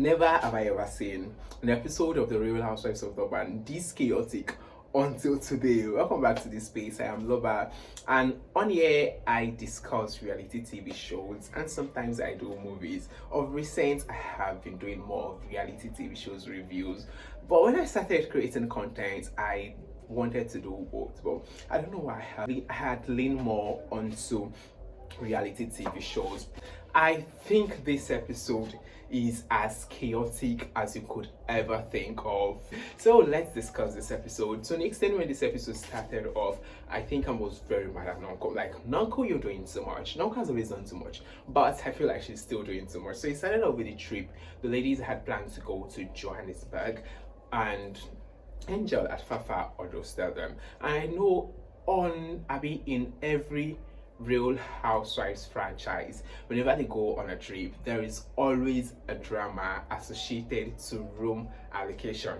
Never have I ever seen an episode of the Real Housewives of Durban this chaotic until today. Welcome back to this space. I am Loba, and on here I discuss reality TV shows and sometimes I do movies. Of recent, I have been doing more of reality TV shows reviews, but when I started creating content, I wanted to do both. But I don't know why I had leaned more onto reality TV shows. I think this episode is as chaotic as you could ever think of. So let's discuss this episode. To an extent, when this episode started off, I think I was very mad at Nonku. Like, Nonku, you're doing too much. Nonku has always done too much, but I feel like she's still doing too much. So it started off with the trip. The ladies had planned to go to Johannesburg, and Angel at Fafa hosted them. And I know in every Real Housewives franchise, whenever they go on a trip, there is always a drama associated to room allocation.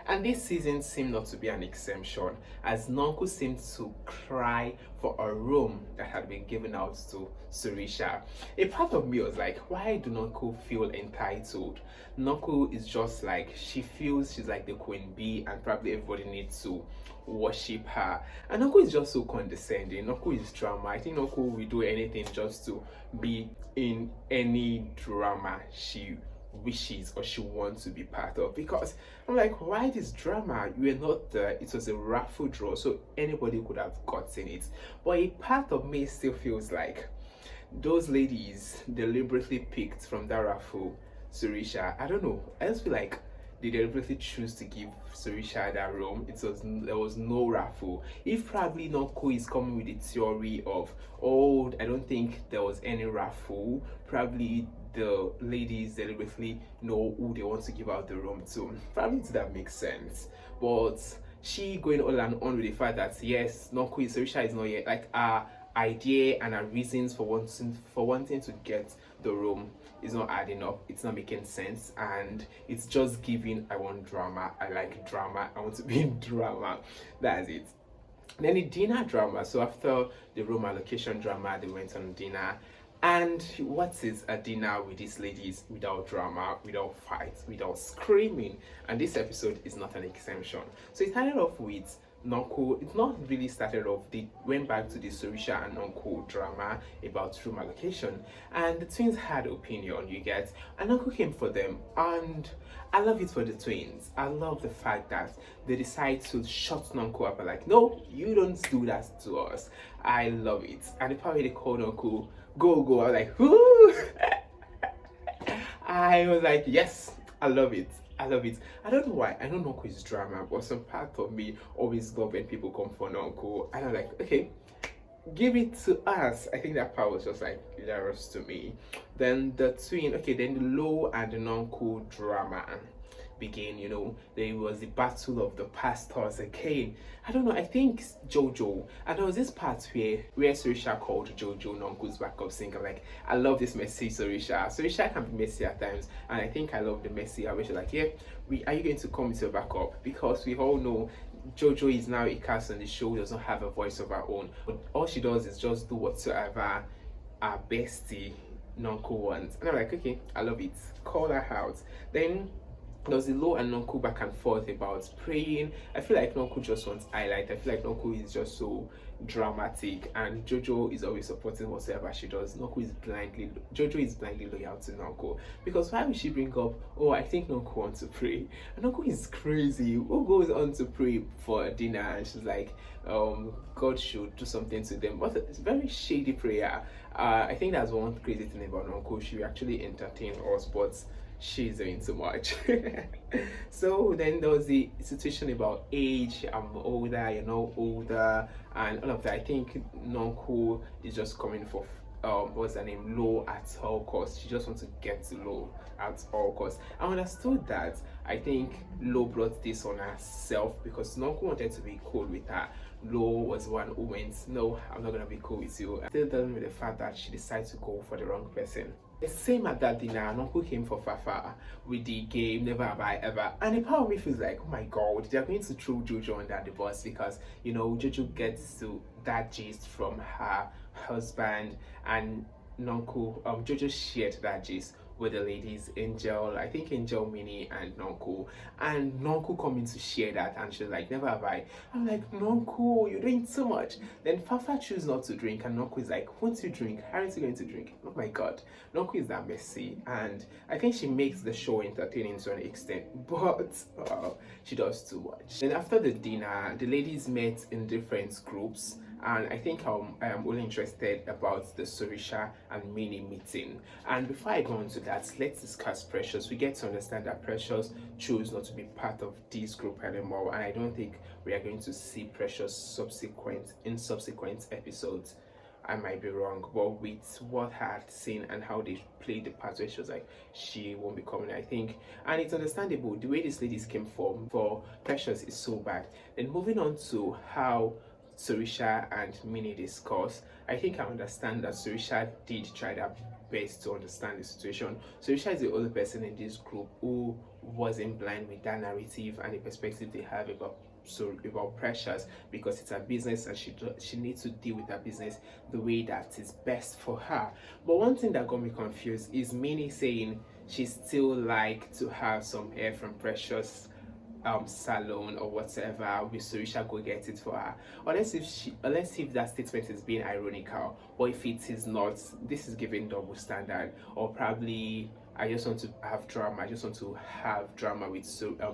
And this season seemed not to be an exception, as Nonku seemed to cry for a room that had been given out to Sorisha. A part of me was like, why do Nonku feel entitled? Nonku is just like, she feels she's like the queen bee and probably everybody needs to worship her. And Nonku is just so condescending. Nonku is drama. I think Nonku will do anything just to be in any drama she wishes or she wants to be part of. Because I'm like, why this drama? You were not there. It was a raffle draw, so anybody could have gotten it. But a part of me still feels like those ladies deliberately picked from that raffle Sorisha. I don't know. I just feel like they deliberately choose to give Sorisha that room. There was no raffle. If probably Nonku is coming with the theory of, oh, I don't think there was any raffle, probably the ladies deliberately know who they want to give out the room to. Probably that makes sense. But she going all and on with the fact that yes, Sorisha is not yet, like our idea and our reasons for wanting to get the room is not adding up. It's not making sense, and it's just giving, I want drama, I like drama, I want to be in drama. That's it. Then the dinner drama. So after the room allocation drama, they went on dinner. And what is a dinner with these ladies without drama, without fights, without screaming? And this episode is not an exception. So it started off with Nonku. It's not really started off. They went back to the Sorisha and Nonku drama about room allocation, and the twins had opinion, you get, and Nonku came for them. And I love it for the twins. I love the fact that they decide to shut Nonku up and like, no, you don't do that to us. I love it. And the part where they called Nonku go, I was like, whoo. I was like, yes, I love it. I love it. I don't know why. I know Nonku is drama, but some part of me always love when people come for Nonku. And I'm like, okay, give it to us. I think that part was just like hilarious to me. Then the twin, okay, then the Low and the Nonku drama began. You know, there was the battle of the pastors again. I don't know, I think Jojo, and there was this part where Sorisha called Jojo Nonku's backup singer. Like, I love this messy Sorisha can be messy at times, and I think I love the messy where she's like, yeah, are you going to come with your backup? Because we all know Jojo is now a cast on the show, does not have a voice of her own, but all she does is just do whatsoever our bestie Nonku wants. And I'm like, okay, I love it, call her out. Then there was the Low and Nonku back and forth about praying. I feel like Nonku just wants highlight. I feel like Nonku is just so dramatic, and Jojo is always supporting whatever she does. Jojo is blindly loyal to Nonku, because why would she bring up, oh, I think Nonku wants to pray? And Nonku is crazy. Who goes on to pray for a dinner and she's like, God should do something to them? But it's very shady prayer. I think that's one crazy thing about Nonku. She actually entertained us, but she's doing too much. So then there was the situation about age. I'm older, you're not older, and all of that. I think Nonku is just coming for what's her name, Low at all costs. She just wants to get to Low at all costs. I understood that. I think Low brought this on herself because Nonku wanted to be cool with her. Low was one who went, no, I'm not gonna be cool with you. Still dealing with the fact that she decided to go for the wrong person. The same at that dinner, Nonku came for Fafa with the game Never Have I Ever, and the part of me feels like, oh my god, they're going to throw Jojo under the bus, because you know Jojo gets to that gist from her husband, and Jojo shared that gist with the ladies, Angel, I think Angel, Minnie, and Nonku coming to share that, and she's like, never have I. I'm like, Nonku, you're doing too much. Then Fafa choose not to drink, and Nonku is like, won't you drink? Aren't you going to drink? Oh my god, Nonku is that messy, and I think she makes the show entertaining to an extent, but she does too much. Then after the dinner, the ladies met in different groups, and I think I am only interested about the Sorisha and Minnie meeting. And before I go into that, let's discuss Precious. We get to understand that Precious chose not to be part of this group anymore, and I don't think we are going to see Precious in subsequent episodes. I might be wrong, but with what I had seen and how they played the part where she was like, she won't be coming, I think. And it's understandable, the way these ladies came for Precious is so bad. Then moving on to how Sorisha and Minnie discuss, I think I understand that Sorisha did try their best to understand the situation. Sorisha is the only person in this group who wasn't blind with that narrative and the perspective they have about Precious, because it's her business and she needs to deal with her business the way that is best for her. But one thing that got me confused is Minnie saying she still like to have some hair from Precious salon or whatever, with Sorisha go get it for her, unless if that statement is being ironical, or if it is not, this is giving double standard, or probably I just want to have drama. I just want to have drama with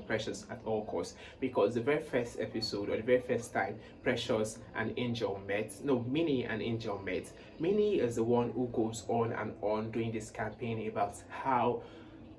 Precious at all costs, because the very first episode, or the very first time Precious and Angel met, no, Minnie and Angel met, Minnie is the one who goes on and on doing this campaign about how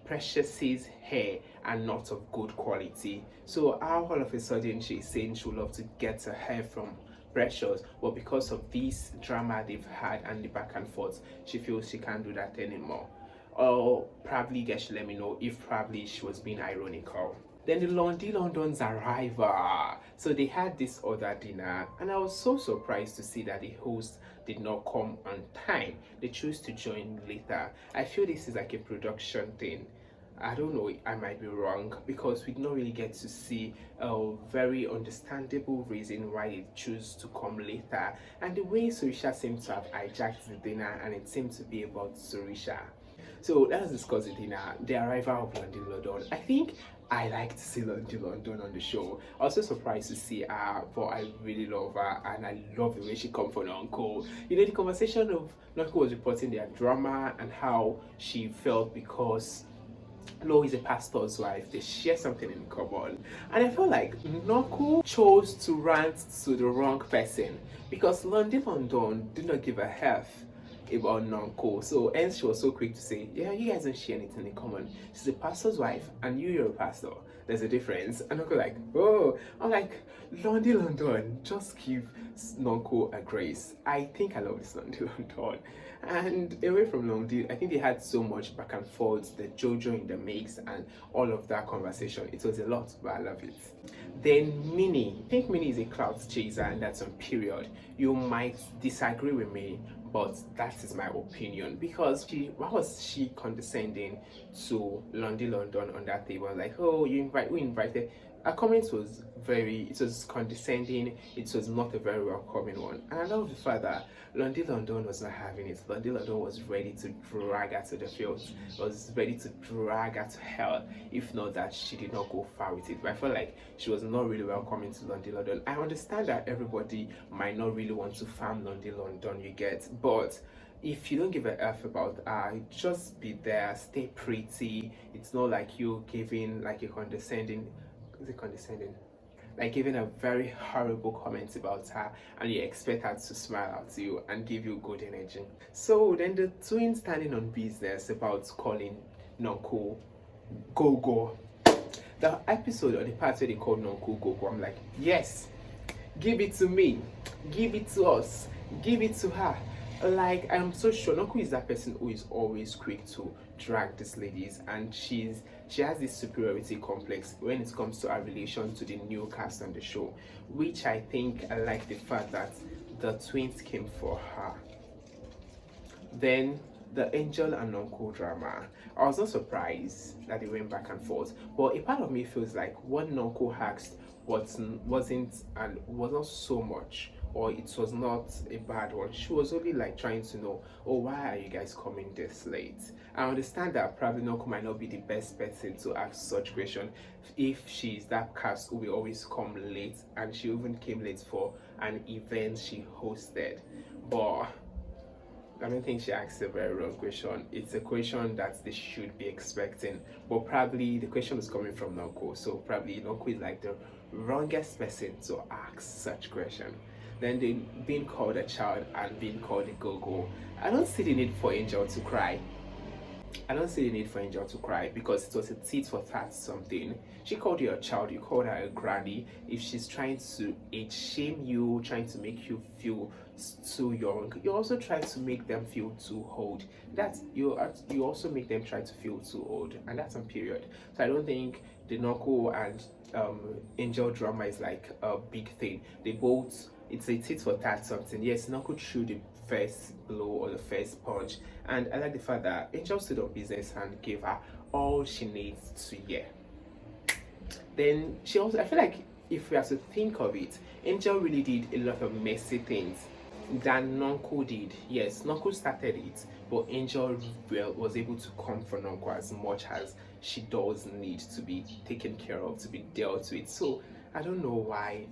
Precious's hair are not of good quality. So how all of a sudden she's saying she would love to get her hair from Precious, but because of this drama they've had and the back and forth, she feels she can't do that anymore. Or probably guess she let me know if probably she was being ironical. Then the London's arrival. So they had this other dinner, and I was so surprised to see that the host did not come on time. They chose to join later. I feel this is like a production thing. I don't know, I might be wrong, because we don't really get to see a very understandable reason why they choose to come later. And the way Sorisha seems to have hijacked the dinner, and it seemed to be about Sorisha. So let's discuss the dinner, the arrival of London. I think I like to see London on the show. I was so surprised to see her, but I really love her, and I love the way she comes from Nonku. You know, the conversation of Nonku was reporting their drama and how she felt because Lo is a pastor's wife, they share something in common, and I felt like Nonku chose to rant to the wrong person, because London did not give a F about Nonku. So hence she was so quick to say, yeah, you guys don't share anything in common. She's a pastor's wife and you're a pastor. There's a difference. And Nonku like, oh, I'm like, London, just give Nonku a grace. I think I love this London. And away from London, I think they had so much back and forth, the Jojo in the mix and all of that conversation. It was a lot, but I love it. Then Minnie, I think Minnie is a clout chaser, and that's on period. You might disagree with me, but that is my opinion, because why was she condescending to London on that table? Like, oh, we invited. Her comment was it was condescending. It was not a very welcoming one. And I love the fact that London was not having it. London was ready to drag her to the field. Was ready to drag her to hell, if not that she did not go far with it. But I felt like she was not really welcoming to London. I understand that everybody might not really want to farm London, you get, but if you don't give a F about her, just be there, stay pretty. It's not like you giving like a condescending, like giving a very horrible comment about her, and you expect her to smile at you and give you good energy. So then the twins standing on business about calling Nonku Go. The episode or the part where they called Nonku Go, I'm like, yes, give it to me, give it to us, give it to her. Like, I'm so sure Nonku is that person who is always quick to drag these ladies, and she has this superiority complex when it comes to her relation to the new cast on the show, which I think I like the fact that the twins came for her. Then the Angel and Nonku drama, I was not surprised that they went back and forth, but a part of me feels like what Nonku asked was not so much or it was not a bad one. She was only like trying to know, oh, why are you guys coming this late? I understand that probably Nonku might not be the best person to ask such question if she's that cast who will always come late, and she even came late for an event she hosted. But I don't think she asked a very wrong question. It's a question that they should be expecting, but probably the question is coming from Nonku, so probably Nonku is like the wrongest person to ask such question. Then they being called a child and being called a go-go. I don't see the need for Angel to cry. I don't see the need for Angel to cry because it was a tit for tat something. She called you a child, you called her a granny. If she's trying to age shame you, trying to make you feel too young, you also try to make them feel too old. That's you also make them try to feel too old, and that's on period. So I don't think the Nonku and Angel drama is like a big thing. They both, it's a tit for tat something. Yes, Nonku threw the first blow or the first punch, and I like the fact that Angel stood on business and gave her all she needs to hear. Then she also, I feel like if we have to think of it, Angel really did a lot of messy things than Nonku did. Yes, Nonku started it, but Angel was able to come for Nonku as much as she does need to be taken care of, to be dealt with. So I don't know why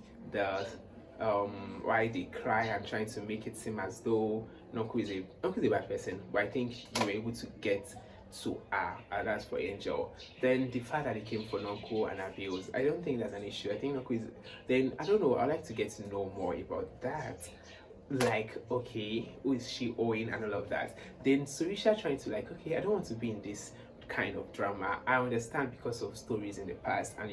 why they cry and trying to make it seem as though Nonku is a bad person, but I think you were able to get to her, and that's for Angel. Then the fact that they came for Nonku and abuse, I don't think that's an issue. I think Nonku is, then I don't know, I'd like to get to know more about that. Like, okay, who is she owing and all of that. Then Sorisha trying to like, okay, I don't want to be in this kind of drama. I understand because of stories in the past, and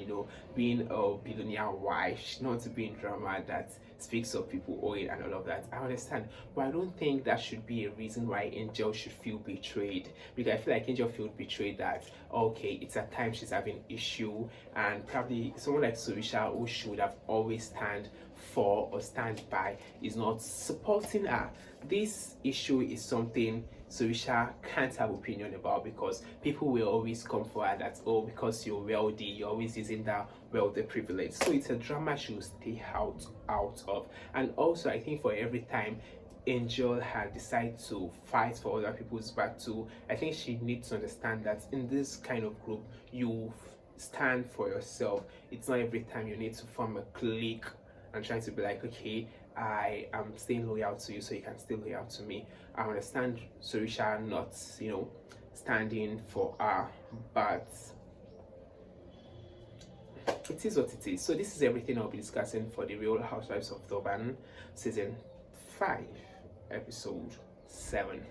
being a billionaire wife, she not to be in drama that speaks of people owing and all of that. I understand, but I don't think that should be a reason why Angel should feel betrayed, because I feel like Angel feels betrayed that okay, it's at times she's having issue, and probably someone like Sorisha, who should have always stand for or stand by, is not supporting her. This issue is something Sorisha can't have opinion about, because people will always come for her that, oh, because you're wealthy, you're always using that wealthy privilege. So it's a drama she will stay out of. And also I think for every time Angel had decided to fight for other people's battle, I think she needs to understand that in this kind of group, you stand for yourself. It's not every time you need to form a clique and trying to be like, okay, I am staying loyal to you, so you can stay loyal to me. I understand Sorisha not, standing for her, but it is what it is. So this is everything I'll be discussing for the Real Housewives of Durban season 5, episode 7.